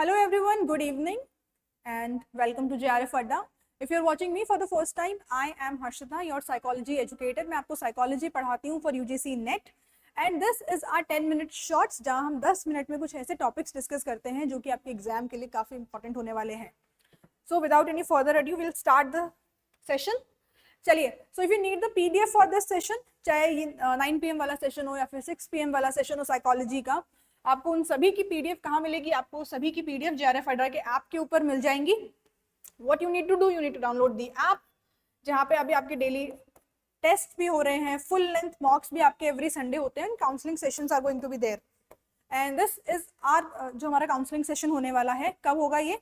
Hello everyone, good evening and welcome to JRF Adda. If you are watching me for the first time, I am Harshita, your psychology educator. मैं आपको psychology पढ़ाती हूँ for UGC NET and this is our 10-minute shorts जहाँ हम 10 minute में कुछ ऐसे topics discuss करते हैं जो कि आपके एग्जाम के लिए काफ़ी important होने वाले हैं. So without any further ado, we'll start the session. चलिए, so if you need the PDF for this session, चाहे 9 PM वाला session हो या फिर 6 PM वाला session हो psychology का, आपको उन सभी की पीडीएफ कहाँ मिलेगी? आपको सभी की पीडीएफ JRF अड्डा के ऐप के ऊपर मिल जाएंगी. What you need to do, you need to download the app, जहाँ पे अभी आपके डेली टेस्ट भी हो रहे हैं, फुल लेंथ मॉक्स भी आपके एवरी संडे होते हैं, counselling sessions are going to be there and this is our जो हमारा काउंसलिंग सेशन होने वाला है. कब होगा ये?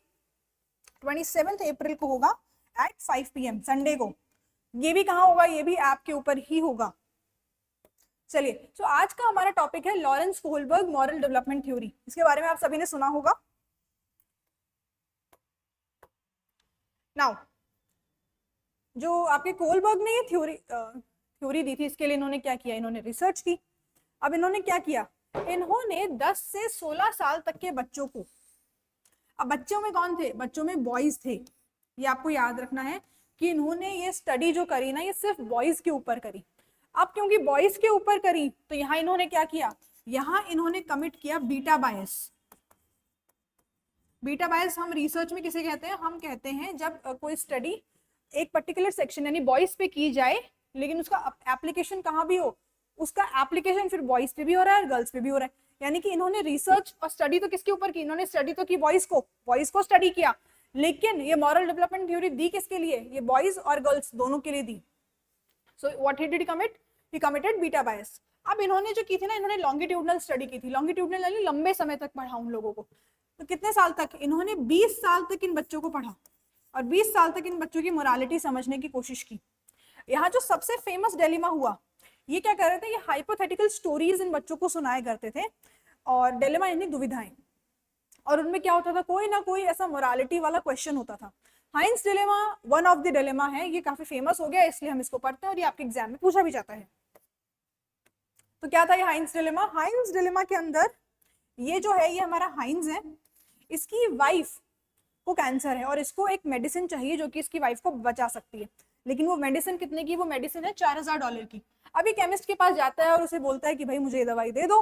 27 अप्रैल को होगा एट 5 PM संडे को. ये भी कहाँ होगा? ये भी ऐप के ऊपर ही होगा. चलिए, तो आज का हमारा टॉपिक है Lawrence Kohlberg moral development theory. इसके बारे में आप सभी ने सुना होगा. नाउ जो आपके कोहलबर्ग ने ये थ्योरी दी थी, इसके लिए इन्होंने क्या किया? इन्होंने रिसर्च की. अब इन्होंने क्या किया? इन्होंने 10 से 16 साल तक के बच्चों को, अब बच्चों में कौन थे? बच्चों में बॉयज थे. ये आपको याद रखना है कि इन्होंने ये स्टडी जो करी ना, ये सिर्फ बॉयज के ऊपर करी. अब क्योंकि बॉयज के ऊपर करी तो यहाँ इन्होंने क्या किया? यहाँ इन्होंने कमिट किया बीटा बायस. बीटा बायस हम रिसर्च में किसे कहते हैं? हम कहते हैं जब कोई स्टडी एक पर्टिकुलर सेक्शन यानी बॉयज पे की जाए, लेकिन उसका एप्लीकेशन कहाँ भी हो, उसका एप्लीकेशन फिर बॉयज पे भी हो रहा है और गर्ल्स पे भी हो रहा है. यानी कि इन्होंने रिसर्च और स्टडी तो किसके ऊपर की? इन्होंने स्टडी तो की बॉयज को स्टडी किया, लेकिन ये मॉरल डेवलपमेंट थ्योरी दी किसके लिए? ये बॉयज और गर्ल्स दोनों के लिए दी. So what he did commit? He committed beta bias. अब इन्होंने जो की थी ना, इन्होंने लॉन्गिट्यूडनल स्टडी की थी. लॉन्गिट्यूडनल यानी लंबे समय तक पढ़ा उन लोगों को. तो कितने साल तक? इन्होंने 20 साल तक इन बच्चों को पढ़ा और 20 साल तक इन बच्चों की मोरालिटी समझने की कोशिश की. यहाँ जो सबसे फेमस डिलेमा हुआ, ये क्या कर रहे थे? ये हाइपोथेटिकल स्टोरीज इन बच्चों को सुनाया करते थे और डिलेमा यानी दुविधाएं, और उनमें क्या होता था? कोई ना कोई ऐसा मोरालिटी वाला क्वेश्चन होता था. Heinz dilemma one of the dilemma है. ये काफी फेमस हो गया इसलिए हम इसको पढ़ते हैं और ये आपके एग्जाम में पूछा भी जाता है. तो क्या था ये हाइंस डिलेमा? हाइंस डिलेमा के अंदर ये जो है, ये हमारा हाइंस है, इसकी वाइफ को कैंसर है और इसको एक मेडिसिन चाहिए जो कि इसकी वाइफ को बचा सकती है. लेकिन वो मेडिसिन कितने की? वो मेडिसिन है $4000 की. अभी केमिस्ट के पास जाता है और उसे बोलता है कि भाई मुझे ये दवाई दे दो.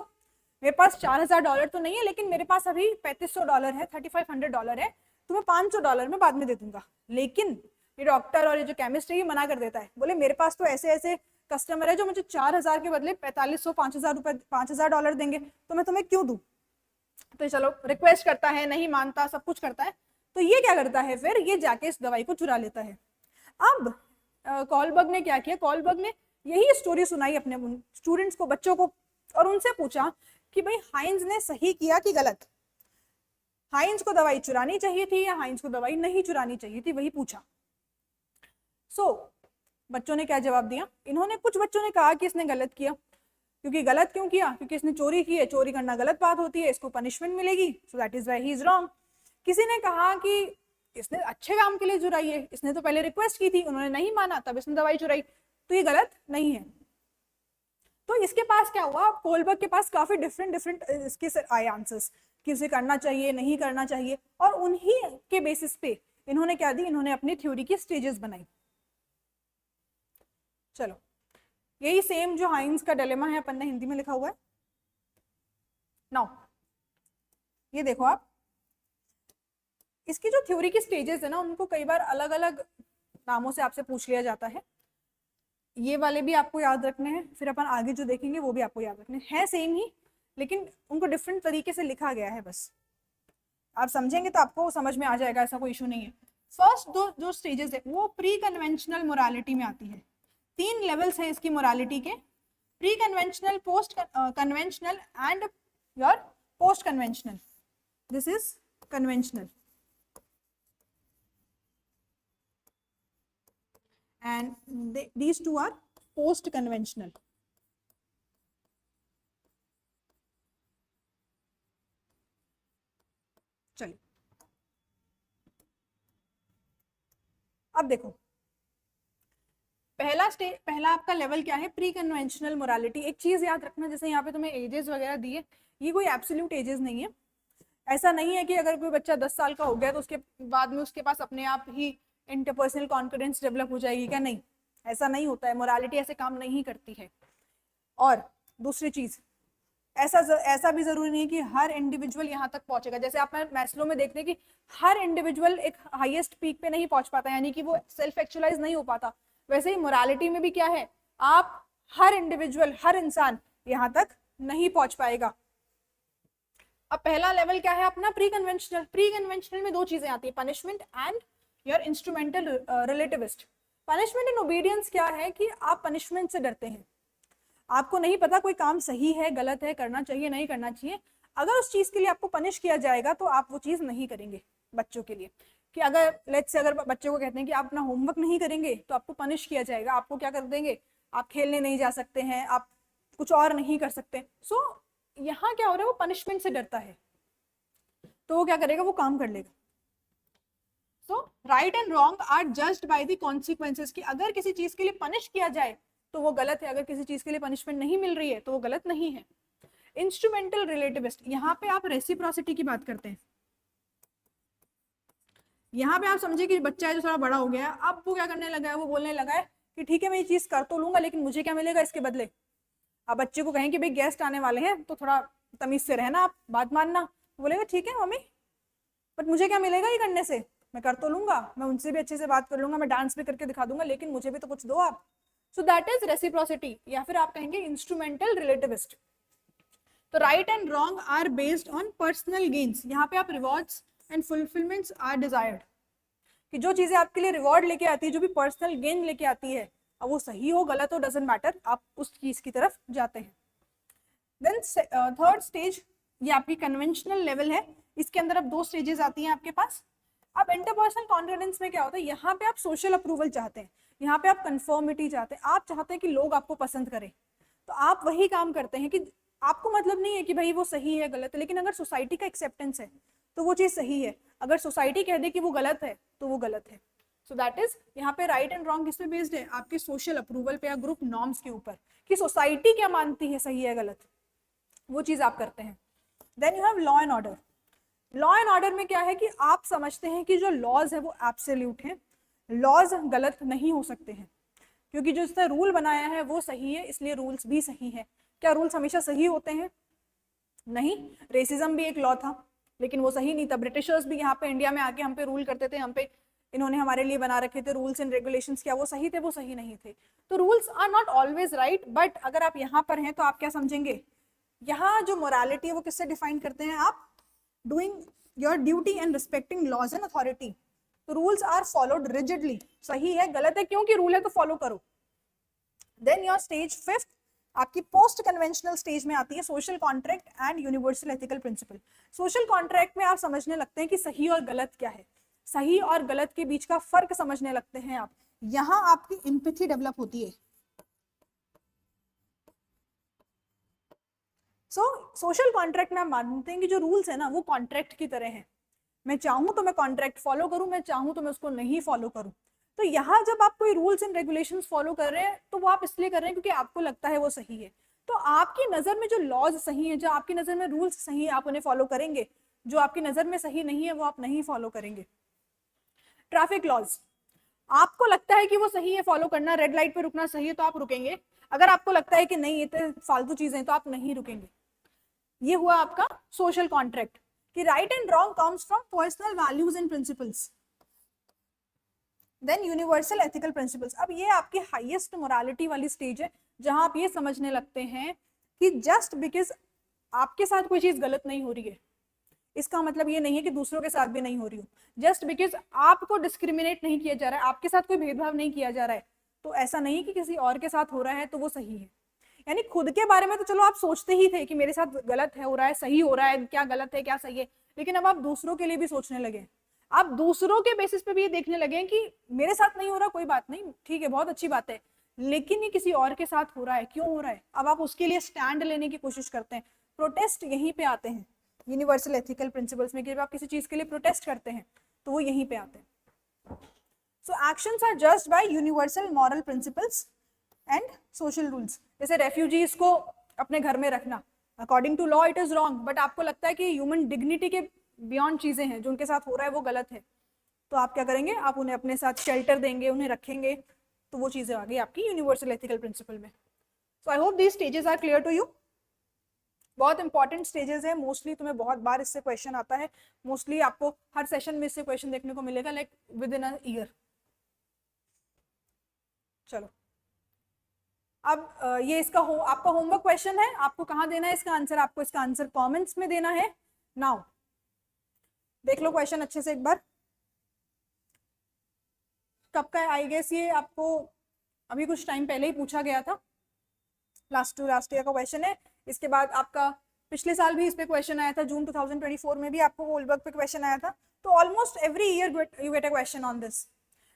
मेरे पास $4000 तो नहीं है, लेकिन मेरे पास अभी $3500 है, $3500 है, तुम्हें $500 में बाद में दे दूंगा. लेकिन ये डॉक्टर और ये जो केमिस्ट है ये मना कर देता है. बोले मेरे पास तो ऐसे ऐसे कस्टमर है जो मुझे 4000 के बदले 4500 $5000 देंगे, तो मैं तुम्हें क्यों दूं? तो चलो रिक्वेस्ट करता है, नहीं मानता, सब कुछ करता है. तो ये क्या करता है? फिर ये जाके इस दवाई को चुरा लेता है. अब कोहलबर्ग ने क्या किया? कोहलबर्ग ने यही स्टोरी सुनाई अपने स्टूडेंट्स को, बच्चों को, और उनसे पूछा कि भाई हाइंस ने सही किया कि गलत? हाइंस को दवाई चुरानी चाहिए थी या हाइंस को दवाई नहीं चुरानी चाहिए थी? वही पूछा. बच्चों ने क्या जवाब दिया? इन्होंने, कुछ बच्चों ने कहा कि इसने गलत किया. क्योंकि गलत क्यों किया? क्योंकि इसने चोरी की है, चोरी करना गलत बात होती है, इसको पनिशमेंट मिलेगी, so that is why he is wrong. किसी ने कहा कि इसने अच्छे काम के लिए चुराई है, इसने तो पहले रिक्वेस्ट की थी, उन्होंने नहीं माना, तब इसने दवाई चुराई, तो ये गलत नहीं है. तो इसके पास क्या हुआ? कोहलबर्ग के पास काफी डिफरेंट इसके आए आंसर्स कि उसे करना चाहिए, नहीं करना चाहिए, और उन्हीं के बेसिस पे इन्होंने क्या दी? इन्होंने अपनी थ्योरी की स्टेजेस बनाई. चलो, यही सेम जो हाइंस का डिलेमा है अपन ने हिंदी में लिखा हुआ है. नाउ ये देखो आप, इसकी जो थ्योरी की स्टेजेस है ना, उनको कई बार अलग अलग नामों से आपसे पूछ लिया जाता है. ये वाले भी आपको याद रखने हैं, फिर अपन आगे जो देखेंगे वो भी आपको याद रखने हैं. सेम ही, लेकिन उनको डिफरेंट तरीके से लिखा गया है. बस आप समझेंगे तो आपको समझ में आ जाएगा, ऐसा कोई इशू नहीं है. फर्स्ट जो स्टेजेस है वो प्री कन्वेंशनल मोरालिटी में आती है. 3 लेवल्स हैं इसकी मोरालिटी के: pre conventional, post conventional and your post conventional. This is conventional and these two are post conventional. चलिए, अब देखो, पहला आपका लेवल क्या है? Pre conventional morality. एक चीज याद रखना, जैसे यहाँ पे तुम्हें एजेस वगैरह दिए, ये कोई एब्सोल्यूट एजेस नहीं है. ऐसा नहीं है कि अगर कोई बच्चा 10 साल का हो गया तो उसके बाद में उसके पास अपने आप ही इंटरपर्सनल कॉन्फिडेंस डेवलप हो जाएगी क्या? नहीं, ऐसा नहीं होता है, मोरालिटी ऐसे काम नहीं करती है। और दूसरी चीज, ऐसा भी जरूरी नहीं है कि हर इंडिविजुअल यहाँ तक पहुंचेगा। जैसे आप मैस्लो में देखते हैं कि हर इंडिविजुअल एक हाईएस्ट पीक पे नहीं पहुंच पाता, यानी कि वो सेल्फ एक्चुअलाइज नहीं हो पाता। वैसे ही मोरालिटी में भी क्या है, आप हर इंडिविजुअल, हर इंसान यहाँ तक नहीं पहुंच पाएगा। अब पहला लेवल क्या है अपना, प्री कन्वेंशनल। प्री कन्वेंशनल में दो चीजें आती है, punishment and your instrumental relativist. Punishment and obedience क्या है कि आप पनिशमेंट से डरते हैं, आपको नहीं पता कोई काम सही है गलत है, करना चाहिए नहीं करना चाहिए, अगर उस चीज के लिए आपको पनिश किया जाएगा तो आप वो चीज नहीं करेंगे। बच्चों के लिए कि अगर लेट्स से अगर बच्चों को कहते हैं कि आप अपना होमवर्क नहीं करेंगे तो आपको पनिश किया जाएगा, आपको क्या कर देंगे, आप खेलने नहीं जा सकते हैं, आप कुछ और नहीं कर सकते। सो यहाँ क्या हो रहा है, वो पनिशमेंट से डरता है, तो वो क्या करेगा, वो काम कर लेगा। So right and wrong are judged by the consequences, कि अगर किसी चीज के लिए पनिश किया जाए तो वो गलत है, अगर किसी चीज के लिए पनिशमेंट नहीं मिल रही है तो वो गलत नहीं है। इंस्ट्रूमेंटल रिलेटिविस्ट, यहाँ पे आप रेसिप्रोसिटी की बात करते हैं। यहाँ पे आप समझे कि बच्चा है जो थोड़ा बड़ा हो गया, अब वो क्या करने लगा है, वो बोलने लगा है कि ठीक है मैं ये चीज कर तो लूंगा लेकिन मुझे क्या मिलेगा इसके बदले। आप बच्चे को कहें कि भाई गेस्ट आने वाले हैं तो थोड़ा तमीज से रहना, आप बात मानना, बोलेगा ठीक है मम्मी, बट मुझे क्या मिलेगा ये करने से, मैं कर तो लूंगा, मैं उनसे भी अच्छे से बात कर लूंगा, मैं डांस भी करके दिखा दूंगा, लेकिन मुझे भी तो कुछ दो आप। सो दैट इज रेसिप्रोसिटी, या फिर आप कहेंगे इंस्ट्रूमेंटल रिलेटिविस्ट। तो right and wrong are based on personal gains, यहाँ पे आप rewards and fulfilments are desired, कि जो चीजें आपके लिए रिवॉर्ड लेके आती है, जो भी पर्सनल गेन लेके आती है, अब वो सही हो गलत हो डजंट मैटर, आप उस चीज की तरफ जाते हैं। देन थर्ड स्टेज, ये आपकी कन्वेंशनल लेवल है, इसके अंदर अब दो स्टेजेस आती हैं आपके पास। अब इंटरपर्सनल कॉन्फिडेंस में क्या होता है, यहाँ पे आप सोशल अप्रूवल चाहते हैं, यहाँ पे आप कंफर्मिटी चाहते हैं, आप चाहते हैं कि लोग आपको पसंद करें, तो आप वही काम करते हैं कि आपको मतलब नहीं है कि भाई वो सही है गलत है, लेकिन अगर सोसाइटी का एक्सेप्टेंस है तो वो चीज सही है, अगर सोसाइटी कह दे कि वो गलत है तो वो गलत है। सो दैट इज यहाँ पे राइट एंड रॉन्ग किस पे बेस्ड है, आपके सोशल अप्रूवल पे या ग्रुप नॉर्म्स के ऊपर, कि सोसाइटी क्या मानती है सही है गलत, वो चीज आप करते हैं। Then you have law and order. Law and order में क्या है कि आप समझते हैं कि जो लॉज है वो एब्सोल्यूट है, लॉज गलत नहीं हो सकते हैं, क्योंकि जो इसने रूल बनाया है वो सही है, इसलिए रूल्स भी सही है। क्या रूल्स हमेशा सही होते हैं? नहीं, रेसिज्म भी एक लॉ था लेकिन वो सही नहीं था। ब्रिटिशर्स भी यहाँ पे इंडिया में आके हम पे रूल करते थे, हम पे इन्होंने हमारे लिए बना रखे थे रूल्स एंड रेगुलेशंस, क्या वो सही थे? वो सही नहीं थे। तो rules are not always right, but अगर आप यहाँ पर हैं तो आप क्या समझेंगे, यहाँ जो मोरालिटी है वो किससे डिफाइन करते हैं आप, doing your duty and respecting laws and authority. तो रूल्स आर फॉलोड रिजिडली, सही है गलत है क्योंकि रूल है तो फॉलो करो। देन योर स्टेज फिफ्थ आपकी पोस्ट कन्वेंशनल स्टेज में आती है social contract and universal ethical principle. Social contract में आप समझने लगते हैं कि सही और गलत क्या है, सही और गलत के बीच का फर्क समझने लगते हैं आप, यहां आपकी एम्पैथी डेवलप होती है। सोशल कॉन्ट्रैक्ट में आप मानते हैं कि जो रूल्स है ना वो कॉन्ट्रैक्ट की तरह है, मैं चाहूं तो मैं कॉन्ट्रैक्ट फॉलो करूं, मैं चाहूं तो मैं उसको नहीं फॉलो करूं। तो यहाँ जब आप कोई रूल्स एंड रेगुलेशंस फॉलो कर रहे हैं तो वो आप इसलिए कर रहे हैं क्योंकि आपको लगता है वो सही है। तो आपकी नजर में जो लॉज सही है, जो आपकी नजर में रूल्स सही है, आप उन्हें फॉलो करेंगे, जो आपकी नजर में सही नहीं है वो आप नहीं फॉलो करेंगे। ट्रैफिक लॉज, आपको लगता है कि वो सही है फॉलो करना, रेड लाइट पे रुकना सही है तो आप रुकेंगे, अगर आपको लगता है कि नहीं ये तो फालतू चीजें तो आप नहीं रुकेंगे। ये हुआ आपका सोशल कॉन्ट्रैक्ट कि right and wrong comes from personal values and principles. Then universal ethical principles, अब ये आपकी हाईएस्ट मोरालिटी वाली स्टेज है जहां आप ये समझने लगते हैं कि जस्ट बिकॉज आपके साथ कोई चीज गलत नहीं हो रही है इसका मतलब ये नहीं है कि दूसरों के साथ भी नहीं हो रही हो। जस्ट बिकॉज आपको डिस्क्रिमिनेट नहीं किया जा रहा है, आपके साथ कोई भेदभाव नहीं किया जा रहा है, तो ऐसा नहीं कि किसी और के साथ हो रहा है तो वो सही है। यानी खुद के बारे में तो चलो आप सोचते ही थे कि मेरे साथ गलत है हो रहा है, सही हो रहा है, क्या गलत है क्या सही है, लेकिन अब आप दूसरों के लिए भी सोचने लगे, आप दूसरों के बेसिस पे भी ये देखने लगे कि मेरे साथ नहीं हो रहा कोई बात नहीं, ठीक है बहुत अच्छी बात है, लेकिन ये किसी और के साथ हो रहा है, क्यों हो रहा है? अब आप उसके लिए स्टैंड लेने की कोशिश करते हैं। प्रोटेस्ट यहीं पे आते हैं यूनिवर्सल एथिकल प्रिंसिपल्स में, कि जब आप किसी चीज के लिए प्रोटेस्ट करते हैं तो वो यहीं पे आते हैं। So actions are judged by universal moral principles and social rules. जैसे रेफ्यूजीज को अपने घर में रखना, according to law it is wrong, but आपको लगता है कि ह्यूमन डिग्निटी के बियॉन्ड चीजें हैं जो उनके साथ हो रहा है वो गलत है, तो आप क्या करेंगे, आप उन्हें अपने साथ शेल्टर देंगे, उन्हें रखेंगे, तो वो चीजें आ गई आपकी यूनिवर्सल एथिकल प्रिंसिपल में। So I hope these stages are clear to you. बहुत इंपॉर्टेंट स्टेजेस है, मोस्टली तुम्हें बहुत बार इससे क्वेश्चन आता है, मोस्टली आपको हर सेशन में इससे क्वेश्चन देखने को मिलेगा, like with in a year. चलो अब ये इसका आपका होमवर्क क्वेश्चन है, आपको कहाँ देना है इसका आंसर, आपको इसका आंसर कमेंट्स में देना है। नाउ देख लो क्वेश्चन अच्छे से एक बार, कब का है, आई गेस ये आपको अभी कुछ टाइम पहले ही पूछा गया था, लास्ट ईयर का क्वेश्चन है। इसके बाद आपका पिछले साल भी इस पे क्वेश्चन आया था, जून 2024 में भी आपको होमवर्क पे क्वेश्चन आया था, तो almost every year you get a question on this.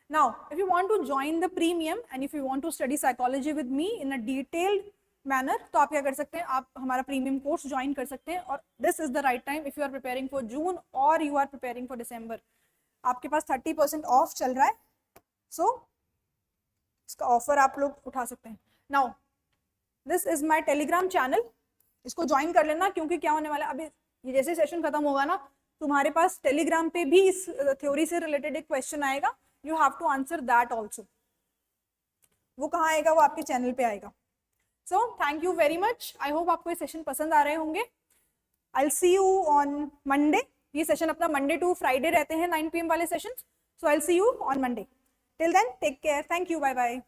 Now, if you want to join the premium and if you want to study psychology with me in a detailed manner, तो आप क्या कर सकते हैं, आप हमारा प्रीमियम कोर्स ज्वाइन कर सकते हैं, और this is the right time if you are preparing for June और you are preparing for December. आपके पास 30% ऑफ चल रहा है, सो इसका ऑफर आप लोग उठा सकते हैं। Now this is my Telegram channel, इसको ज्वाइन कर लेना, क्योंकि क्या होने वाला है, अभी ये जैसे सेशन खत्म होगा ना, तुम्हारे पास टेलीग्राम पे भी इस थ्योरी से रिलेटेड एक क्वेश्चन आएगा, you have to answer that also। वो कहाँ आएगा, वो आपके चैनल पे आएगा। so thank you very much, I hope आपको ये सेशन पसंद आ रहे होंगे। I'll see you on Monday, ये सेशन अपना Monday to Friday रहते हैं 9 PM वाले sessions, so I'll see you on Monday। till then take care, thank you, bye bye।